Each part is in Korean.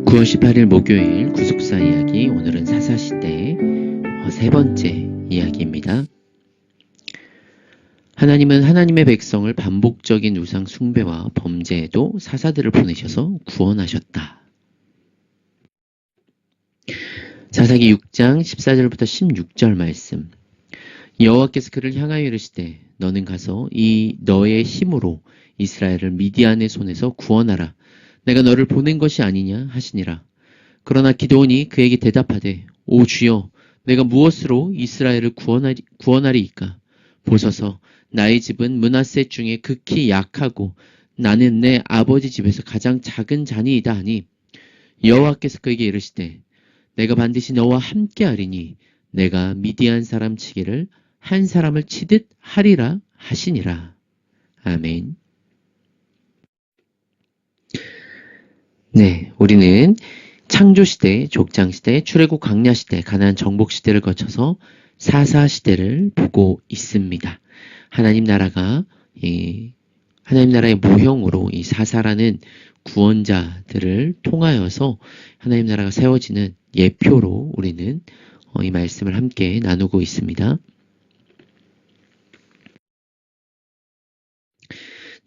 9월 18일 목요일 구속사 이야기, 오늘은 사사시대 세 번째 이야기입니다. 하나님은 하나님의 백성을 반복적인 우상 숭배와 범죄에도 사사들을 보내셔서 구원하셨다. 사사기 6장 14절부터 16절 말씀. 여호와께서 그를 향하여 이르시되 너는 가서 이 너의 힘으로 이스라엘을 미디안의 손에서 구원하라. 내가 너를 보낸 것이 아니냐 하시니라. 그러나 기드온이 그에게 대답하되 오 주여 내가 무엇으로 이스라엘을 구원하리이까? 보소서 나의 집은 므낫세 중에 극히 약하고 나는 내 아버지 집에서 가장 작은 자니이다 하니 여호와께서 그에게 이르시되 내가 반드시 너와 함께하리니 내가 미디안 사람 치기를 한 사람을 치듯 하리라 하시니라. 아멘. 네, 우리는 창조시대, 족장시대, 출애굽 광야시대, 가나안 정복시대를 거쳐서 사사시대를 보고 있습니다. 하나님 나라의 모형으로 이 사사라는 구원자들을 통하여서 하나님 나라가 세워지는 예표로 우리는 이 말씀을 함께 나누고 있습니다.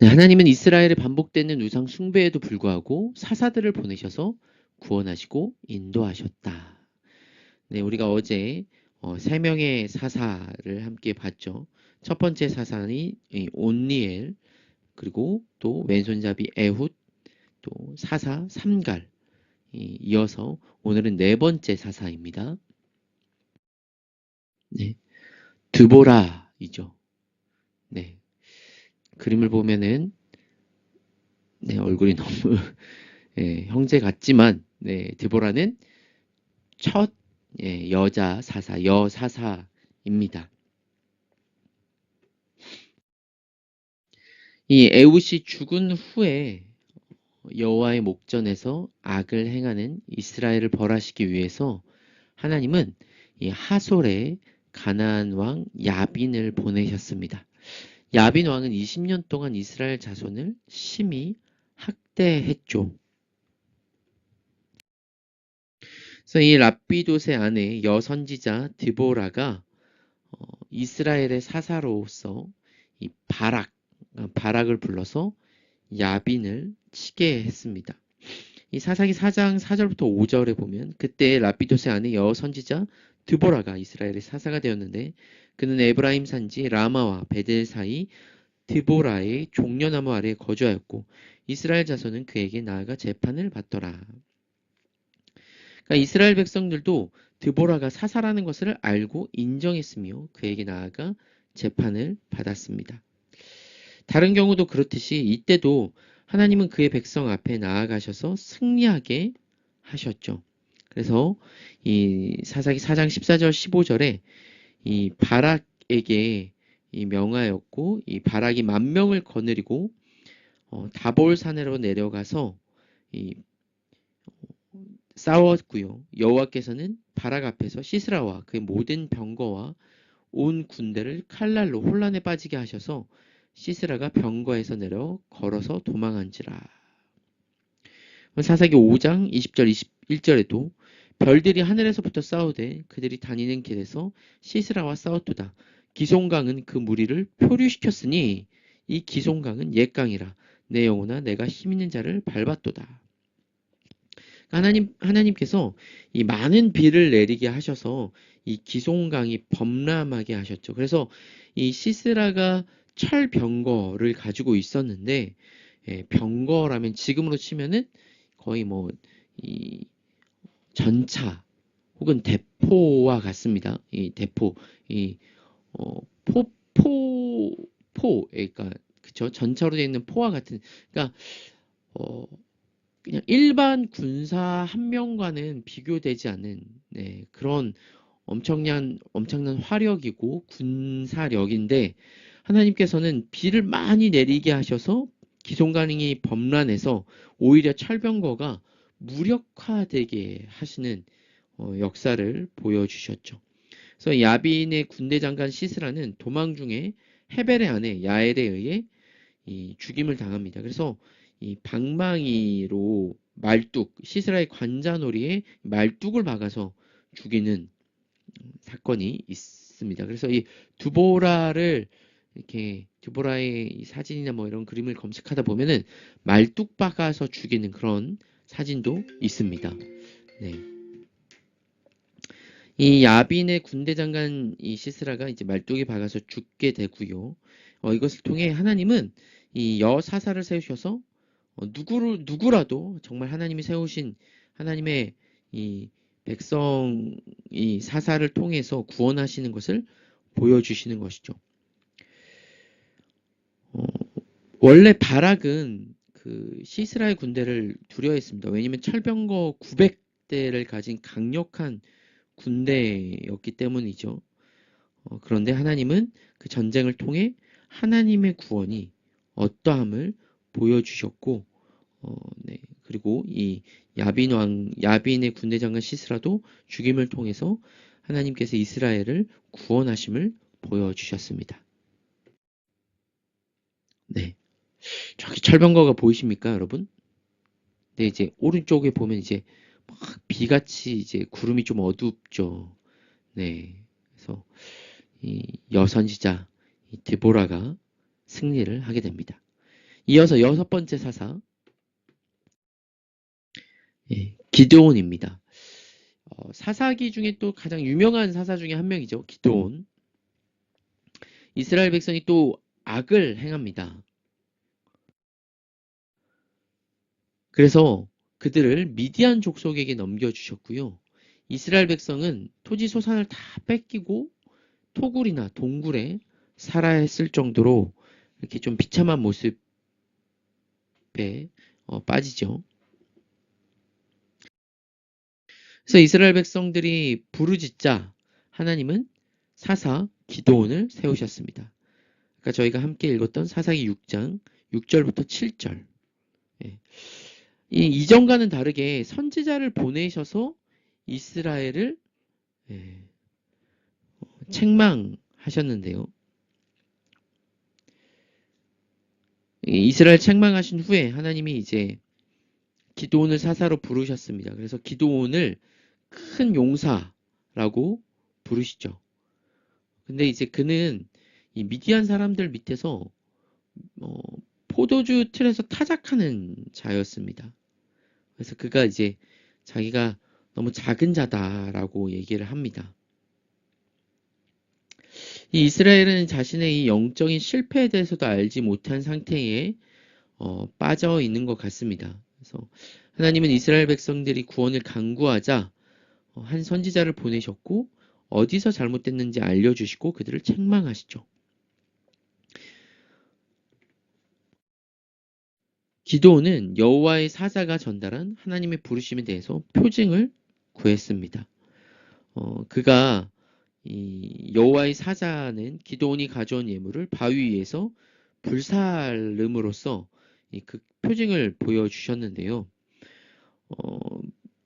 네, 하나님은 이스라엘의 반복되는 우상 숭배에도 불구하고 사사들을 보내셔서 구원하시고 인도하셨다. 네, 우리가 어제 3명의 사사를 함께 봤죠. 첫 번째 사사는 온니엘, 그리고 또 왼손잡이 에훗, 또 사사 삼갈, 이어서 오늘은 네 번째 사사입니다. 네, 드보라이죠. 네, 그림을 보면은 네, 얼굴이 너무 형제 같지만 네, 드보라는 첫 여자 사사, 여사사입니다. 이 에훗이 죽은 후에 여호와의 목전에서 악을 행하는 이스라엘을 벌하시기 위해서 하나님은 이 하솔의 가나안 왕 야빈을 보내셨습니다. 야빈 왕은 20년 동안 이스라엘 자손을 심히 학대했죠. 그래서 이 랍비돗의 아내 여선지자 드보라가 이스라엘의 사사로서 이 바락을 불러서 야빈을 치게 했습니다. 이 사사기 4장 4절부터 5절에 보면 그때 랍비돗의 아내 여선지자 드보라가 이스라엘의 사사가 되었는데 그는 에브라임 산지 라마와 베델 사이 드보라의 종려나무 아래에 거주하였고 이스라엘 자손은 그에게 나아가 재판을 받더라. 그러니까 이스라엘 백성들도 드보라가 사사라는 것을 알고 인정했으며 그에게 나아가 재판을 받았습니다. 다른 경우도 그렇듯이 이때도 하나님은 그의 백성 앞에 나아가셔서 승리하게 하셨죠. 그래서 이 사사기 4장 14절 15절에 이 바락에게 명하였고 이 바락이 10,000명을 거느리고 다볼산으로 내려가서 싸웠고요. 여호와께서는 바락 앞에서 시스라와 그의 모든 병거와 온 군대를 칼날로 혼란에 빠지게 하셔서 시스라가 병거에서 내려 걸어서 도망한지라. 사사기 5장 20절 21절에도 별들이 하늘에서부터 싸우되 그들이 다니는 길에서 시스라와 싸웠도다. 기송강은 그 무리를 표류시켰으니 이 기송강은 옛강이라. 내 영혼아 내가 힘있는 자를 밟았도다. 하나님께서 이 많은 비를 내리게 하셔서 이 기송강이 범람하게 하셨죠. 그래서 이 시스라가 철병거를 가지고 있었는데 병거라면 지금으로 치면은 거의 이 전차 혹은 대포와 같습니다. 이 대포, 그러니까 그쵸? 전차로 되어 있는 포와 같은, 그러니까 그냥 일반 군사 한 명과는 비교되지 않는 그런 엄청난 화력이고 군사력인데 하나님께서는 비를 많이 내리게 하셔서 기송강이 범람해서 오히려 철병거가 무력화되게 하시는 역사를 보여주셨죠. 그래서 야빈의 군대 장관 시스라는 도망 중에 헤벨의 아내 야엘에 의해 이 죽임을 당합니다. 그래서 이 방망이로 말뚝, 시스라의 관자놀이에 말뚝을 박아서 죽이는 사건이 있습니다. 그래서 이 두보라를 이렇게 두보라의 이 사진이나 뭐 이런 그림을 검색하다 보면은 말뚝 박아서 죽이는 그런 사진도 있습니다. 네. 이 야빈의 군대 장관 이 시스라가 이제 말뚝에 박아서 죽게 되고요. 이것을 통해 하나님은 이 여사사를 세우셔서 누구라도 정말 하나님이 세우신 하나님의 이 백성 이 사사를 통해서 구원하시는 것을 보여주시는 것이죠. 어, 원래 바락은 그 시스라의 군대를 두려워했습니다. 왜냐하면 철병거 900대를 가진 강력한 군대였기 때문이죠. 그런데 하나님은 그 전쟁을 통해 하나님의 구원이 어떠함을 보여주셨고, 네. 그리고 이 야빈의 군대 장관 시스라도 죽임을 통해서 하나님께서 이스라엘을 구원하심을 보여주셨습니다. 네. 저기 철병거가 보이십니까, 여러분? 네, 이제 오른쪽에 보면 이제 막 비같이 이제 구름이 좀 어둡죠. 네. 그래서 이 여선지자 이 드보라가 승리를 하게 됩니다. 이어서 여섯 번째 사사, 예, 기드온입니다. 사사기 중에 또 가장 유명한 사사 중에 한 명이죠. 기드온. 이스라엘 백성이 또 악을 행합니다. 그래서 그들을 미디안 족속에게 넘겨주셨고요. 이스라엘 백성은 토지 소산을 다 뺏기고 토굴이나 동굴에 살아야 했을 정도로 이렇게 좀 비참한 모습에 빠지죠. 그래서 이스라엘 백성들이 부르짖자 하나님은 사사 기드온을 세우셨습니다. 그러니까 저희가 함께 읽었던 사사기 6장 6절부터 7절. 예. 이 이전과는 다르게 선지자를 보내셔서 이스라엘을 예, 책망하셨는데요. 이스라엘 책망하신 후에 하나님이 이제 기드온을 사사로 부르셨습니다. 그래서 기드온을 큰 용사라고 부르시죠. 근데 이제 그는 이 미디안 사람들 밑에서 어, 포도주 틀에서 타작하는 자였습니다. 그래서 그가 이제 자기가 너무 작은 자다라고 얘기를 합니다. 이 이스라엘은 자신의 이 영적인 실패에 대해서도 알지 못한 상태에 빠져 있는 것 같습니다. 그래서 하나님은 이스라엘 백성들이 구원을 간구하자 한 선지자를 보내셨고 어디서 잘못됐는지 알려주시고 그들을 책망하시죠. 기드온은 여호와의 사자가 전달한 하나님의 부르심에 대해서 표징을 구했습니다. 그가 이 여호와의 사자는 기드온이 가져온 예물을 바위 위에서 불살름으로써 그 표징을 보여주셨는데요.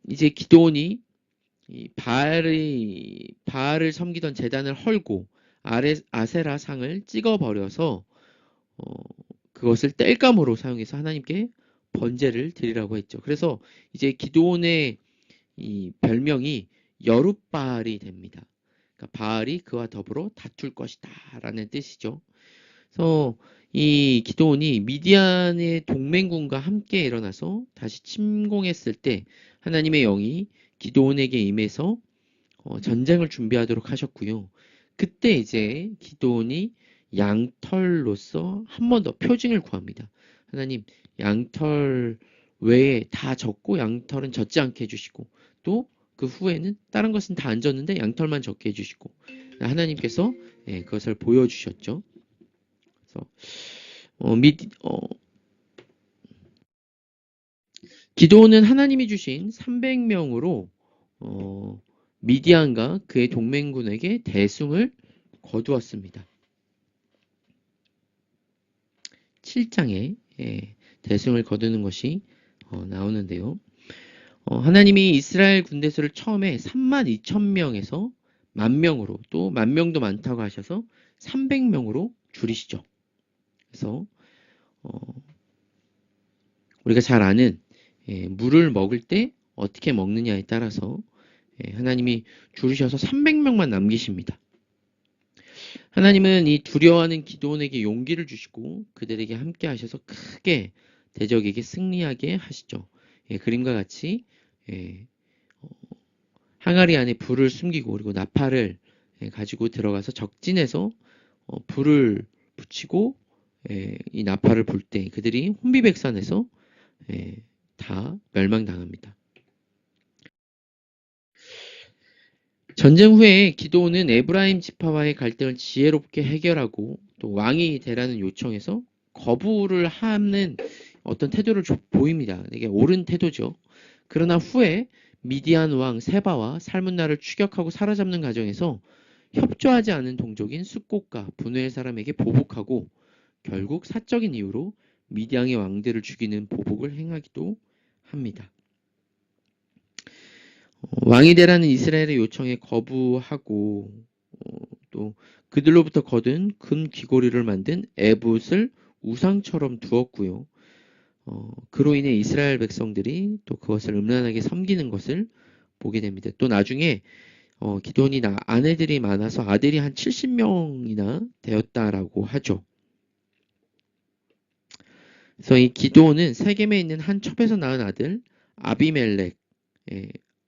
이제 기드온이 이 바알을 섬기던 제단을 헐고 아세라 상을 찍어버려서 그것을 땔감으로 사용해서 하나님께 번제를 드리라고 했죠. 그래서 이제 기드온의 이 별명이 여룻바알이 됩니다. 그러니까 바알이 그와 더불어 다툴 것이다 라는 뜻이죠. 그래서 이 기드온이 미디안의 동맹군과 함께 일어나서 다시 침공했을 때 하나님의 영이 기드온에게 임해서 전쟁을 준비하도록 하셨고요. 그때 이제 기드온이 양털로서 한 번 더 표징을 구합니다. 하나님, 양털 외에 다 졌고 양털은 젖지 않게 해주시고 또 그 후에는 다른 것은 다 안 졌는데 양털만 젖게 해주시고 하나님께서 그것을 보여주셨죠. 그래서 기드온은 하나님이 주신 300명으로 미디안과 그의 동맹군에게 대승을 거두었습니다. 7장에 대승을 거두는 것이 나오는데요. 하나님이 이스라엘 군대수를 처음에 32,000명에서 10,000명으로 또 10,000명도 많다고 하셔서 300명으로 줄이시죠. 그래서 우리가 잘 아는 물을 먹을 때 어떻게 먹느냐에 따라서 하나님이 줄이셔서 300명만 남기십니다. 하나님은 이 두려워하는 기드온에게 용기를 주시고 그들에게 함께 하셔서 크게 대적에게 승리하게 하시죠. 그림과 같이 항아리 안에 불을 숨기고 그리고 나팔을 가지고 들어가서 적진에서 불을 붙이고 이 나팔을 불 때 그들이 혼비백산해서 다 멸망당합니다. 전쟁 후에 기드온은 에브라임 지파와의 갈등을 지혜롭게 해결하고 또 왕이 되라는 요청에서 거부를 하는 어떤 태도를 보입니다. 이게 옳은 태도죠. 그러나 후에 미디안 왕 세바와 살문나를 추격하고 사로잡는 과정에서 협조하지 않은 동족인 숫곳과 분회의 사람에게 보복하고 결국 사적인 이유로 미디안의 왕들을 죽이는 보복을 행하기도 합니다. 왕이 되라는 이스라엘의 요청에 거부하고 또 그들로부터 거둔 금 귀고리를 만든 에봇을 우상처럼 두었고요. 그로 인해 이스라엘 백성들이 또 그것을 음란하게 섬기는 것을 보게 됩니다. 또 나중에 기드온이 아내들이 많아서 아들이 한 70명이나 되었다라고 하죠. 그래서 이 기드온은 세겜에 있는 한 첩에서 낳은 아들 아비멜렉,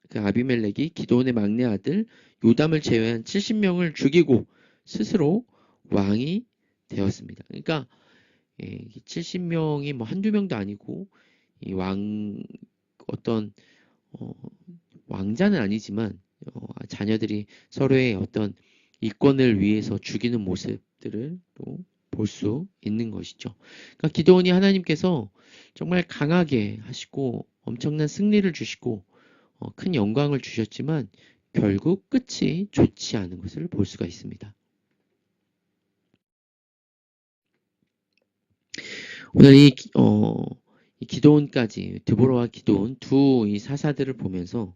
그 아비멜렉이 기드온의 막내 아들 요담을 제외한 70명을 죽이고 스스로 왕이 되었습니다. 그러니까 70명이 뭐 한두 명도 아니고 이 어떤 왕자는 아니지만 자녀들이 서로의 어떤 이권을 위해서 죽이는 모습들을 또 볼 수 있는 것이죠. 그러니까 기드온이 하나님께서 정말 강하게 하시고 엄청난 승리를 주시고 큰 영광을 주셨지만 결국 끝이 좋지 않은 것을 볼 수가 있습니다. 오늘 이 기드온까지 드보라와 기드온 두 이 사사들을 보면서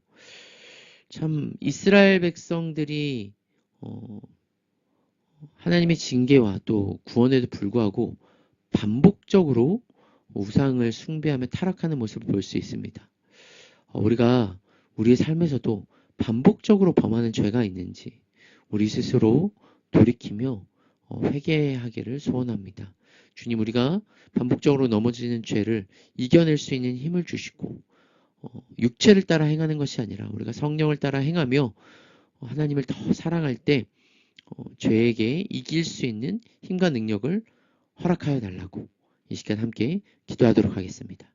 참 이스라엘 백성들이 하나님의 징계와 또 구원에도 불구하고 반복적으로 우상을 숭배하며 타락하는 모습을 볼 수 있습니다. 우리가 우리의 삶에서도 반복적으로 범하는 죄가 있는지 우리 스스로 돌이키며 회개하기를 소원합니다. 주님, 우리가 반복적으로 넘어지는 죄를 이겨낼 수 있는 힘을 주시고 육체를 따라 행하는 것이 아니라 우리가 성령을 따라 행하며 하나님을 더 사랑할 때 죄에게 이길 수 있는 힘과 능력을 허락하여 달라고 이 시간 함께 기도하도록 하겠습니다.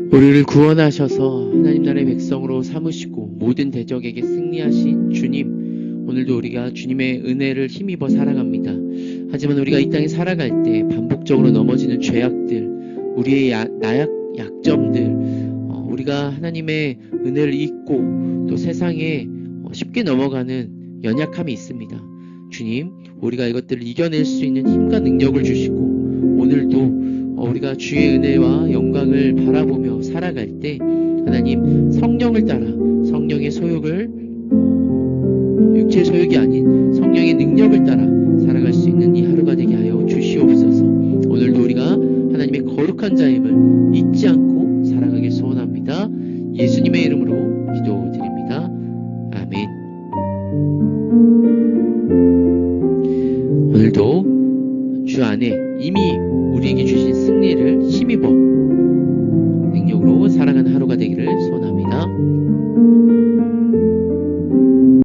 우리를 구원하셔서 하나님 나라의 백성으로 삼으시고 모든 대적에게 승리하신 주님, 오늘도 우리가 주님의 은혜를 힘입어 살아갑니다. 하지만 우리가 이 땅에 살아갈 때 반복적으로 넘어지는 죄악들, 우리의 약점들, 우리가 하나님의 은혜를 잊고 또 세상에 쉽게 넘어가는 연약함이 있습니다. 주님, 우리가 이것들을 이겨낼 수 있는 힘과 능력을 주시고 오늘도 우리가 주의 은혜와 영광을 바라보며 살아갈 때 하나님 성령을 따라 성령의 소욕을 육체의 소욕이 아닌 성령의 능력을 따라 살아갈 수 있는 이 하루가 되게 하여 주시옵소서. 오늘도 우리가 하나님의 거룩한 자임을 잊지 않고 살아가길 소원합니다. 예수님의 이름으로 기도드립니다. 아멘. 오늘도 주 안에 이미 우리에게 주신 승리를 힘입어 능력으로 살아가는 하루가 되기를 소원합니다.